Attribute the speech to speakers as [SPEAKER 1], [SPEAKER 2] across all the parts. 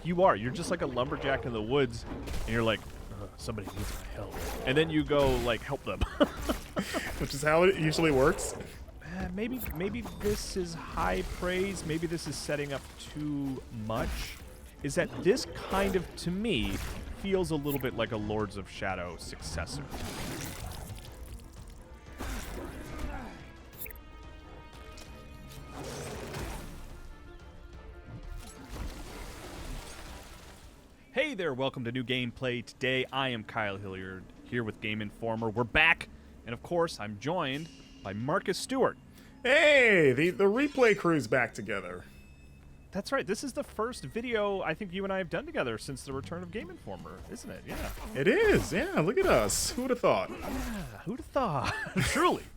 [SPEAKER 1] you are. You're just like a lumberjack in the woods, and you're like, somebody needs my help. And then you go like help them.
[SPEAKER 2] Which is how it usually works.
[SPEAKER 1] Maybe this is high praise. Maybe this is setting up too much. Is that this kind of, to me, feels a little bit like a Lords of Shadow successor. Hey there, welcome to New Gameplay. Today, I am Kyle Hilliard, here with Game Informer. We're back, and of course, I'm joined by Stewart.
[SPEAKER 2] Hey, the replay crew's back together.
[SPEAKER 1] That's right, this is the first video I think you and I have done together since the return of Game Informer, isn't it? Yeah.
[SPEAKER 2] It is, yeah, look at us. Who would have thought?
[SPEAKER 1] Yeah, who'd have thought?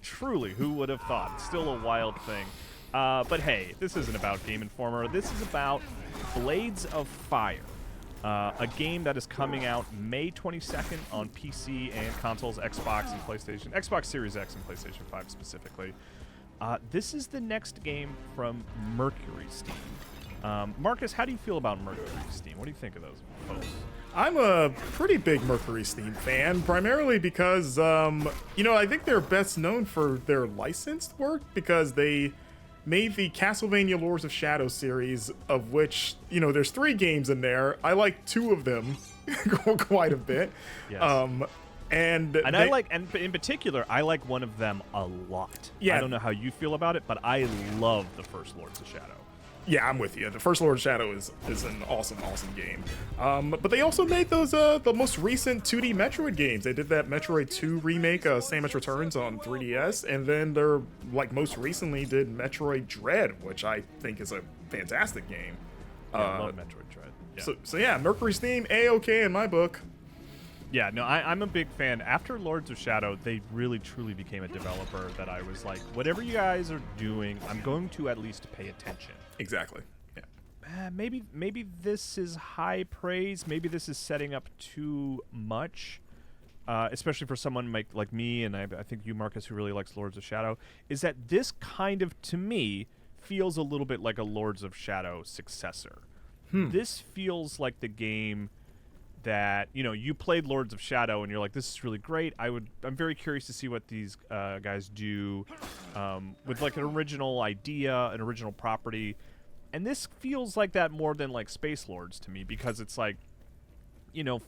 [SPEAKER 1] truly, who would have thought? It's still a wild thing. But hey, this isn't about Game Informer. This is about Blades of Fire. A game that is coming out May 22nd on PC and consoles, Xbox and PlayStation, Xbox Series X and PlayStation 5 specifically. This is the next game from Mercury Steam. Marcus, how do you feel about Mercury Steam? What do you think of those folks?
[SPEAKER 2] I'm a pretty big MercurySteam fan, primarily because, I think they're best known for their licensed work because they made the Castlevania Lords of Shadow series, of which, there's 3 games in there. I like 2 of them quite a bit.
[SPEAKER 1] Yes.
[SPEAKER 2] And
[SPEAKER 1] in particular, I like one of them a lot.
[SPEAKER 2] Yeah.
[SPEAKER 1] I don't know how you feel about it, but I love the first Lords of Shadow.
[SPEAKER 2] Yeah, I'm with you. The first Lord of Shadow is an awesome game. But they also made those the most recent 2D Metroid games. They did that Metroid 2 remake, Samus Returns on 3DS, and then they're most recently did Metroid Dread, which I think is a fantastic game.
[SPEAKER 1] Yeah, I love Metroid Dread. Yeah.
[SPEAKER 2] So yeah, MercurySteam A-OK in my book.
[SPEAKER 1] Yeah, no, I'm a big fan. After Lords of Shadow, they really, truly became a developer that I was like, whatever you guys are doing, I'm going to at least pay attention.
[SPEAKER 2] Exactly. Yeah.
[SPEAKER 1] Maybe this is high praise. Maybe this is setting up too much, especially for someone like me, and I think you, Marcus, who really likes Lords of Shadow, is that this kind of, to me, feels a little bit like a Lords of Shadow successor. This feels like the game that, you played Lords of Shadow and you're like, this is really great. I'm very curious to see what these guys do with like an original idea, an original property. And this feels like that more than like Space Lords to me, because it's like,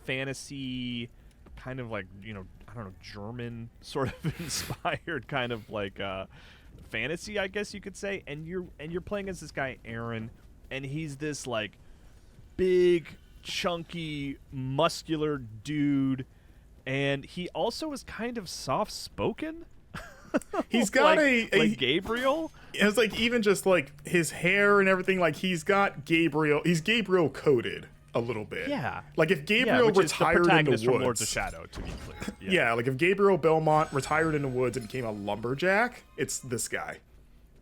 [SPEAKER 1] fantasy, kind of like, I don't know, German sort of inspired kind of like fantasy, I guess you could say. And you're playing as this guy, Aaron, and he's this like big, chunky, muscular dude, and he also is kind of soft-spoken.
[SPEAKER 2] He's got
[SPEAKER 1] like Gabriel.
[SPEAKER 2] It's like even just like his hair and everything. Like he's Gabriel coded a little bit.
[SPEAKER 1] Yeah.
[SPEAKER 2] Like if Gabriel retired in the woods
[SPEAKER 1] from Lords of Shadow, to be clear.
[SPEAKER 2] Yeah. Like if Gabriel Belmont retired in the woods and became a lumberjack, it's this guy.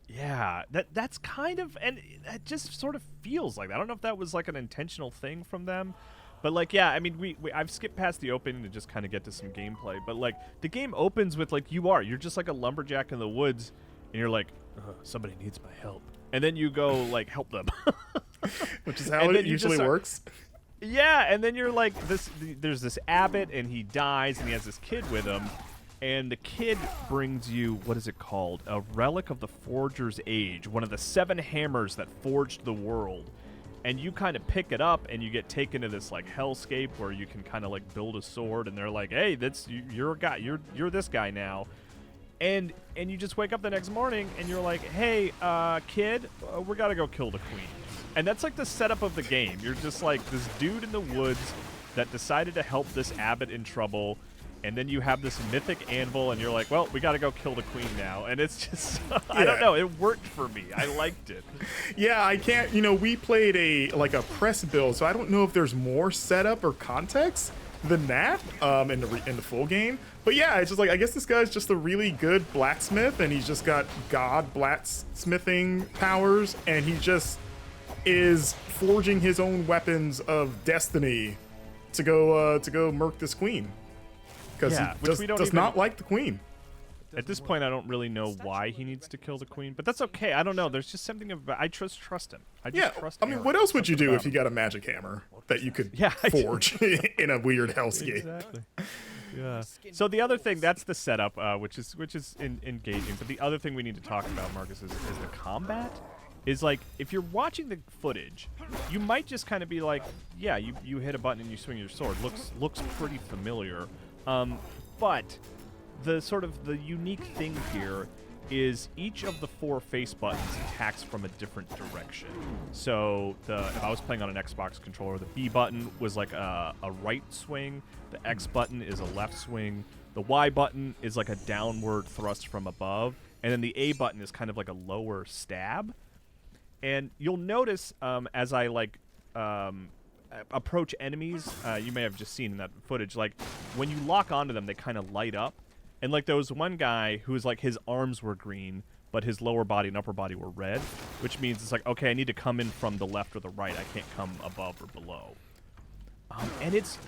[SPEAKER 1] Yeah, that's kind of, and it just sort of feels like that. I don't know if that was like an intentional thing from them, but like, yeah, I mean, I've skipped past the opening to just kind of get to some gameplay, but like the game opens with like you're just like a lumberjack in the woods, and you're like, somebody needs my help, and then you go like help them,
[SPEAKER 2] which is how it usually works.
[SPEAKER 1] Yeah, and then you're like there's this abbot, and he dies, and he has this kid with him. And the kid brings you, what is it called? A relic of the Forger's Age, one of the 7 hammers that forged the world. And you kind of pick it up, and you get taken to this like hellscape where you can kind of like build a sword. And they're like, "Hey, you're a guy. You're this guy now." And you just wake up the next morning, and you're like, "Hey, kid, we gotta go kill the queen." And that's like the setup of the game. You're just like this dude in the woods that decided to help this abbot in trouble. And then you have this mythic anvil, and you're like, well, we got to go kill the queen now. And it's just, I don't know, it worked for me. I liked it.
[SPEAKER 2] Yeah, I can't, we played a press build, so I don't know if there's more setup or context than that in the full game. But yeah, it's just like, I guess this guy's just a really good blacksmith, and he's just got god blacksmithing powers, and he just is forging his own weapons of destiny to go murk this queen. Because he does not like the queen.
[SPEAKER 1] At this point, I don't really know why he needs to kill the queen, but that's okay. I don't know. There's just something about I trust him. I just trust him.
[SPEAKER 2] I mean, what else would you do if you got a magic hammer that you could forge in a weird hellscape?
[SPEAKER 1] Exactly. Yeah. So the other thing, that's the setup, which is engaging. But the other thing we need to talk about, Marcus, is the combat. Is like, if you're watching the footage, you might just kind of be like, yeah, you hit a button and you swing your sword. Looks pretty familiar. But the sort of the unique thing here is each of the 4 face buttons attacks from a different direction. So if I was playing on an Xbox controller, the B button was like a right swing, the X button is a left swing, the Y button is like a downward thrust from above, and then the A button is kind of like a lower stab. And you'll notice as I approach enemies, you may have just seen in that footage, like when you lock onto them, they kind of light up. And like there was one guy who was like his arms were green, but his lower body and upper body were red, which means it's like, okay, I need to come in from the left or the right. I can't come above or below. And it's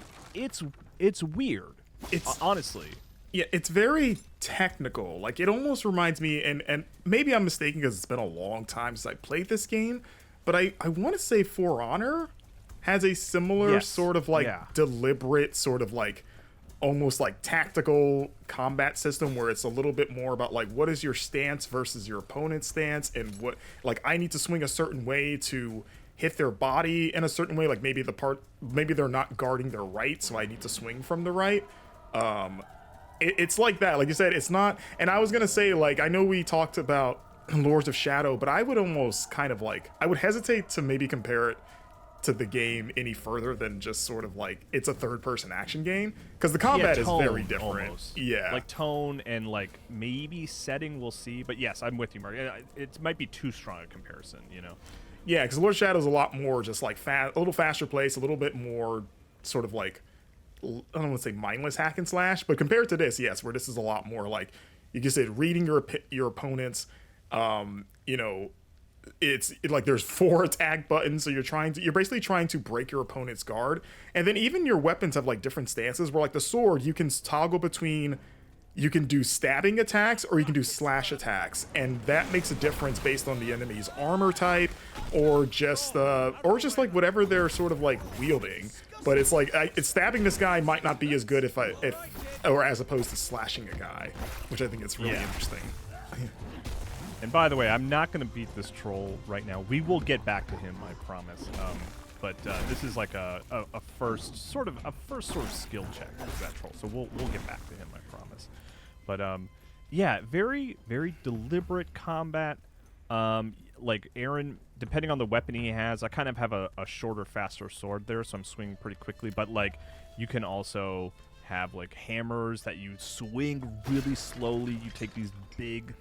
[SPEAKER 1] weird. It's honestly.
[SPEAKER 2] Yeah, it's very technical. Like, it almost reminds me, and maybe I'm mistaken because it's been a long time since I played this game, but I want to say For Honor has a similar sort of like deliberate sort of like almost like tactical combat system where it's a little bit more about like what is your stance versus your opponent's stance, and what, like, I need to swing a certain way to hit their body in a certain way, like maybe they're not guarding their right, so I need to swing from the right. It's like that, like you said. It's not, and I was gonna say, like, I know we talked about Lords of Shadow, but I would almost kind of like, I would hesitate to maybe compare it to the game any further than just sort of like it's a third-person action game, because the combat is very different. Almost. Yeah,
[SPEAKER 1] like tone and like maybe setting, we'll see. But yes, I'm with you, Mark. It might be too strong a comparison, you know.
[SPEAKER 2] Yeah, because Lord of Shadow is a lot more just like a little faster pace, a little bit more sort of like, I don't want to say mindless hack and slash, but compared to this, yes, where this is a lot more like, you just said, reading your opponents. You know, it's like there's 4 attack buttons, so you're basically trying to break your opponent's guard, and then even your weapons have like different stances. Where like the sword, you can toggle between, you can do stabbing attacks or you can do slash attacks, and that makes a difference based on the enemy's armor type or just like whatever they're sort of like wielding. But it's like it's stabbing this guy might not be as good if or as opposed to slashing a guy, which I think is really interesting.
[SPEAKER 1] And by the way, I'm not going to beat this troll right now. We will get back to him, I promise. But this is like a first sort of skill check with that troll. So we'll get back to him, I promise. But yeah, very very deliberate combat. Like Aaron, depending on the weapon he has, I kind of have a shorter, faster sword there, so I'm swinging pretty quickly. But like, you can also have like hammers that you swing really slowly. You take these big,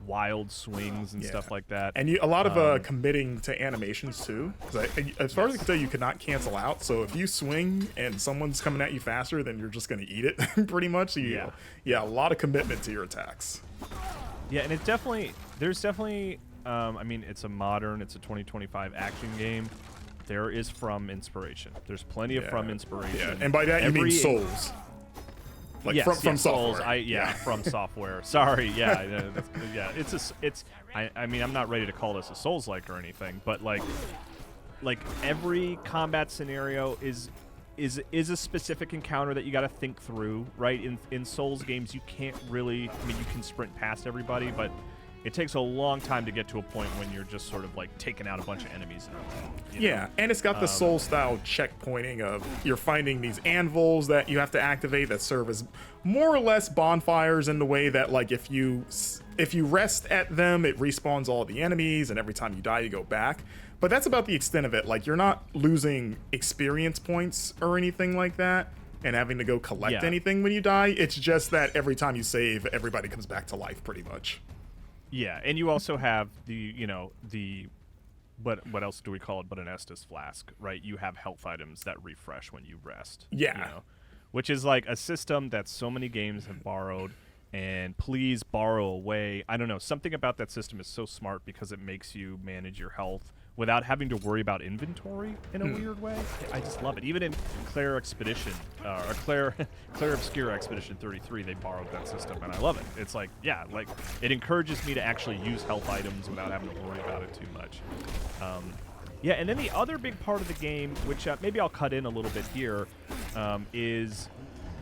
[SPEAKER 1] wild swings and stuff like that.
[SPEAKER 2] And a lot of committing to animations too. As far as I can tell, you cannot cancel out. So if you swing and someone's coming at you faster, then you're just going to eat it pretty much. So a lot of commitment to your attacks.
[SPEAKER 1] Yeah, and there's definitely. I mean, it's a 2025 action game. There is From inspiration. There's plenty of From inspiration.
[SPEAKER 2] Yeah, and by that you mean Souls. Like from
[SPEAKER 1] Souls.
[SPEAKER 2] software.
[SPEAKER 1] From software. Sorry, yeah. I mean, I'm not ready to call this a Soulslike or anything, but like every combat scenario is a specific encounter that you got to think through, right? In Souls games, you can't really, I mean, you can sprint past everybody, but it takes a long time to get to a point when you're just sort of like taking out a bunch of enemies in a row.
[SPEAKER 2] Yeah, and it's got the Soul-style checkpointing of you're finding these anvils that you have to activate that serve as more or less bonfires, in the way that like if you rest at them, it respawns all the enemies, and every time you die, you go back. But that's about the extent of it. Like, you're not losing experience points or anything like that and having to go collect anything when you die. It's just that every time you save, everybody comes back to life pretty much.
[SPEAKER 1] Yeah, and you also have what else do we call it but an Estus flask, right? You have health items that refresh when you rest.
[SPEAKER 2] Yeah.
[SPEAKER 1] You know? Which is like a system that so many games have borrowed, and please borrow away. I don't know, something about that system is so smart because it makes you manage your health without having to worry about inventory in a weird way. I just love it. Even in Claire Expedition, or Claire Obscura Expedition 33, they borrowed that system, and I love it. It's like, yeah, like it encourages me to actually use health items without having to worry about it too much. Yeah, and then the other big part of the game, which maybe I'll cut in a little bit here, is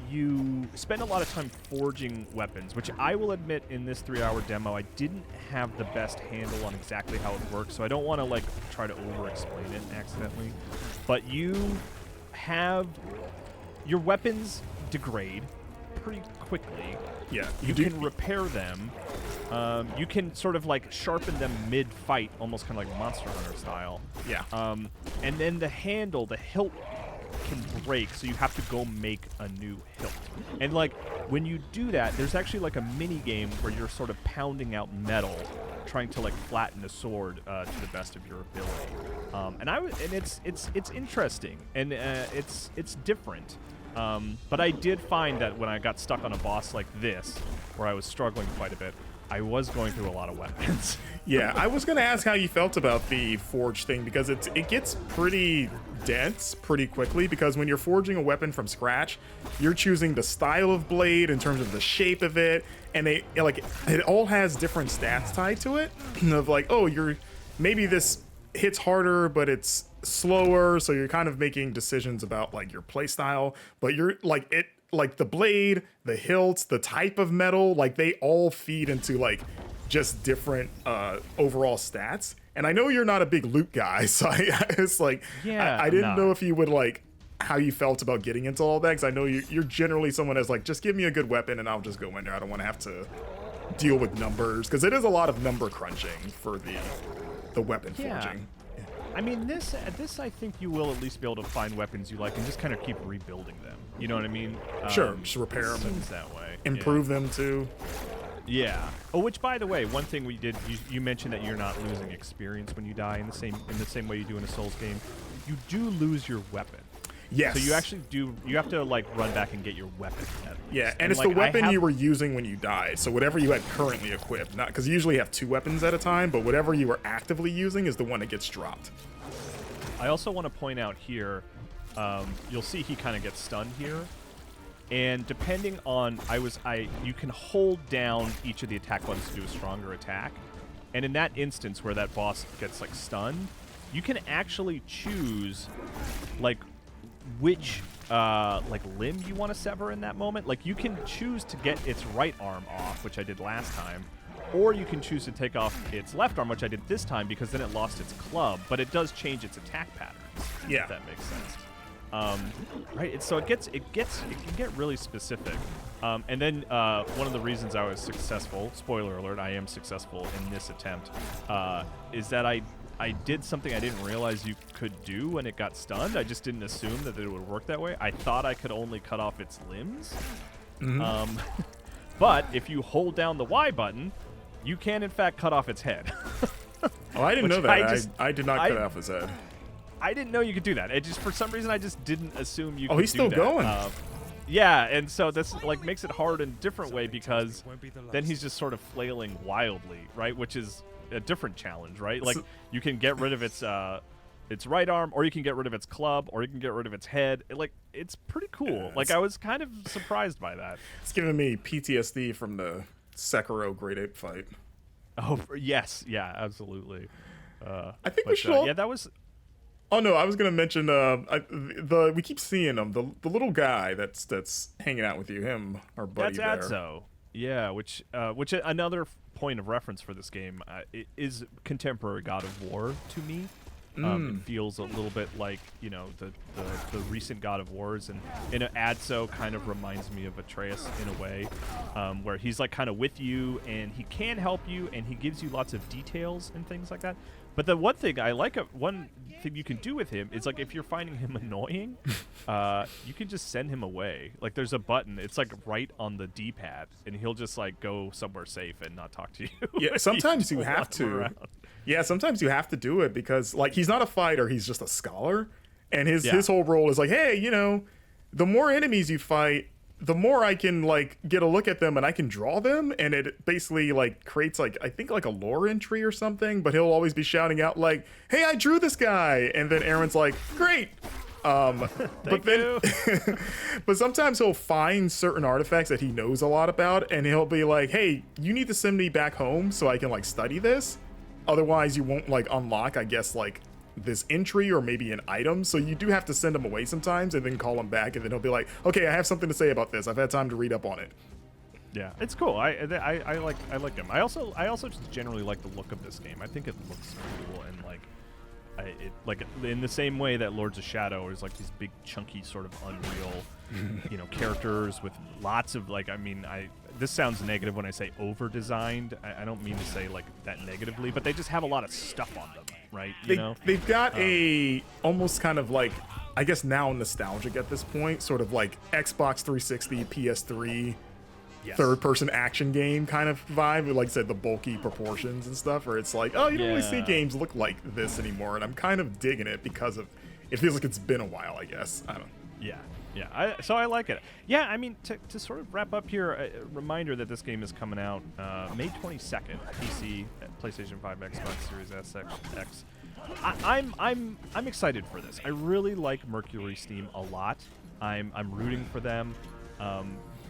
[SPEAKER 1] you spend a lot of time forging weapons, which I will admit in this 3-hour demo, I didn't have the best handle on exactly how it works, so I don't want to like try to over-explain it accidentally. But you have your weapons degrade pretty quickly.
[SPEAKER 2] Yeah,
[SPEAKER 1] you can repair them. You can sort of like sharpen them mid-fight, almost kind of like Monster Hunter style.
[SPEAKER 2] Yeah.
[SPEAKER 1] And then the handle, the hilt can break, so you have to go make a new hilt. And like when you do that, there's actually like a mini game where you're sort of pounding out metal, trying to like flatten a sword to the best of your ability. And it's interesting, and it's different. But I did find that when I got stuck on a boss like this, where I was struggling quite a bit, I was going through a lot of weapons.
[SPEAKER 2] Yeah, I was gonna ask how you felt about the forge thing, because it gets pretty dense pretty quickly, because when you're forging a weapon from scratch, you're choosing the style of blade in terms of the shape of it, and it all has different stats tied to it. Of like, oh, maybe this hits harder, but it's slower, so you're kind of making decisions about like your play style, but you're like the blade, the hilt, the type of metal, like they all feed into like just different overall stats. And I know you're not a big loot guy, so it's like,
[SPEAKER 1] yeah,
[SPEAKER 2] I didn't know if you would like how you felt about getting into all that, because I know you're generally someone that's like, just give me a good weapon and I'll just go in there. I don't want to have to deal with numbers, because it is a lot of number crunching for the weapon forging.
[SPEAKER 1] I mean, this I think you will at least be able to find weapons you like and just kind of keep rebuilding them. You know what I mean?
[SPEAKER 2] Sure, just repair them.
[SPEAKER 1] Seems that way.
[SPEAKER 2] Improve them too.
[SPEAKER 1] Yeah. Oh, which by the way, one thing we did, you mentioned that you're not losing experience when you die in the same way you do in a Souls game. You do lose your weapon.
[SPEAKER 2] Yes.
[SPEAKER 1] So you actually do. You have to like run back and get your weapon.
[SPEAKER 2] Yeah, and it's like, the weapon you were using when you died. So whatever you had currently equipped, not because you usually have 2 weapons at a time, but whatever you were actively using is the one that gets dropped.
[SPEAKER 1] I also want to point out here, you'll see he kind of gets stunned here, and depending on you can hold down each of the attack buttons to do a stronger attack, and in that instance where that boss gets like stunned, you can actually choose like which like limb you want to sever in that moment. Like you can choose to get its right arm off, which I did last time, or you can choose to take off its left arm, which I did this time because then it lost its club, but it does change its attack patterns.
[SPEAKER 2] Yeah,
[SPEAKER 1] if that makes sense. Right, so it can get really specific. And then one of the reasons I was successful, spoiler alert, I am successful in this attempt, is that I did something I didn't realize you could do when it got stunned. I just didn't assume that it would work that way. I thought I could only cut off its limbs. Mm-hmm. But if you hold down the Y button, you can in fact cut off its head.
[SPEAKER 2] Oh, I didn't know that. I did not cut off his head.
[SPEAKER 1] I didn't know you could do that. It just, for some reason, I just didn't assume you could do that.
[SPEAKER 2] Oh, he's still going.
[SPEAKER 1] Yeah, and so this like makes it hard in a different way, because then he's just sort of flailing wildly, right? Which is a different challenge, right? Like you can get rid of its right arm, or you can get rid of its club, or you can get rid of its head. It's pretty cool.
[SPEAKER 2] Yeah,
[SPEAKER 1] like I was kind of surprised by that.
[SPEAKER 2] It's giving me PTSD from the Sekiro Great Ape fight.
[SPEAKER 1] Oh yes, yeah, absolutely.
[SPEAKER 2] I think we should.
[SPEAKER 1] Yeah, that was.
[SPEAKER 2] Oh no, I was gonna mention we keep seeing him, the little guy that's hanging out with you, him, our buddy there.
[SPEAKER 1] That's Adso. Yeah, which another point of reference for this game is contemporary God of War to me. It feels a little bit like, you know, the recent God of Wars, and Adso kind of reminds me of Atreus in a way, where he's like kind of with you and he can help you and he gives you lots of details and things like that. But the one thing I like, one thing you can do with him is like if you're finding him annoying, you can just send him away. Like there's a button, it's like right on the D-pad, and he'll just like go somewhere safe and not talk to you.
[SPEAKER 2] Yeah, sometimes you have to. Yeah, sometimes you have to do it because like he's not a fighter, he's just a scholar, and his whole role is like, hey, you know, the more enemies you fight, the more I can like get a look at them and I can draw them, and it basically like creates like I think like a lore entry or something, but he'll always be shouting out like, "Hey, I drew this guy," and then Aaron's like, "Great." But then but sometimes he'll find certain artifacts that he knows a lot about, and he'll be like, "Hey, you need to send me back home so I can like study this, otherwise you won't like unlock, I guess, like this entry or maybe an item." So you do have to send him away sometimes and then call him back, and then he'll be like, "Okay, I have something to say about this. I've had time to read up on it."
[SPEAKER 1] Yeah, it's cool. I like him. I also just generally like the look of this game. I think it looks cool, and like in the same way that Lords of Shadow is like these big chunky sort of Unreal, characters with lots of like. I mean, this sounds negative when I say over-designed. I don't mean to say like that negatively, but they just have a lot of stuff on them, right?
[SPEAKER 2] They've got a almost kind of like, I guess now nostalgic at this point, sort of like Xbox 360, PS3,
[SPEAKER 1] Yes.
[SPEAKER 2] third-person action game kind of vibe. Like I said, the bulky proportions and stuff, where it's like, oh, you don't really see games look like this anymore, and I'm kind of digging it because of it feels like it's been a while, I guess. I don't know.
[SPEAKER 1] Yeah. So I like it. Yeah, I mean, to sort of wrap up here, a reminder that this game is coming out May 22nd, PC, PlayStation 5, Xbox Series S, X. I'm excited for this. I really like Mercury Steam a lot. I'm rooting for them.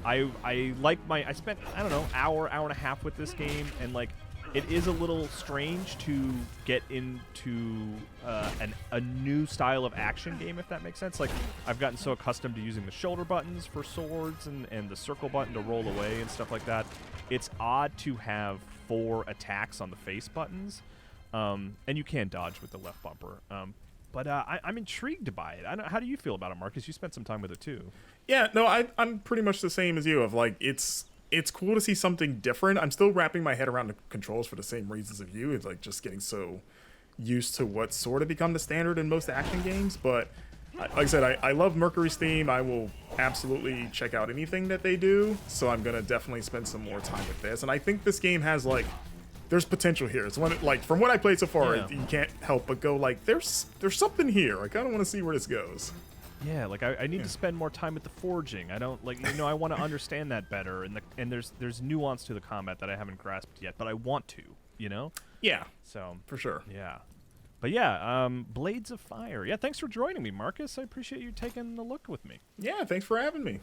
[SPEAKER 1] I like I spent, I don't know, hour and a half with this game, and like it is a little strange to get into a new style of action game, if that makes sense. Like, I've gotten so accustomed to using the shoulder buttons for swords and the circle button to roll away and stuff like that. It's odd to have 4 attacks on the face buttons, and you can dodge with the left bumper. But I'm intrigued by it. How do you feel about it, Marcus? You spent some time with it too.
[SPEAKER 2] Yeah, no, I'm pretty much the same as you. Of like, it's cool to see something different. I'm still wrapping my head around the controls for the same reasons of you. It's like just getting so used to what's sort of become the standard in most action games. But like I said, I love Mercury Steam. I will absolutely check out anything that they do. So I'm gonna definitely spend some more time with this. And I think this game has like, there's potential here. It's one like from what I played so far, you can't help but go like, there's something here. I kind of want to see where this goes.
[SPEAKER 1] Yeah, like I need to spend more time with the forging. I don't like, I want to understand that better, and there's nuance to the combat that I haven't grasped yet, but I want to,
[SPEAKER 2] Yeah.
[SPEAKER 1] So
[SPEAKER 2] for sure.
[SPEAKER 1] Yeah. But yeah, Blades of Fire. Yeah, thanks for joining me, Marcus. I appreciate you taking the look with me.
[SPEAKER 2] Yeah, thanks for having me.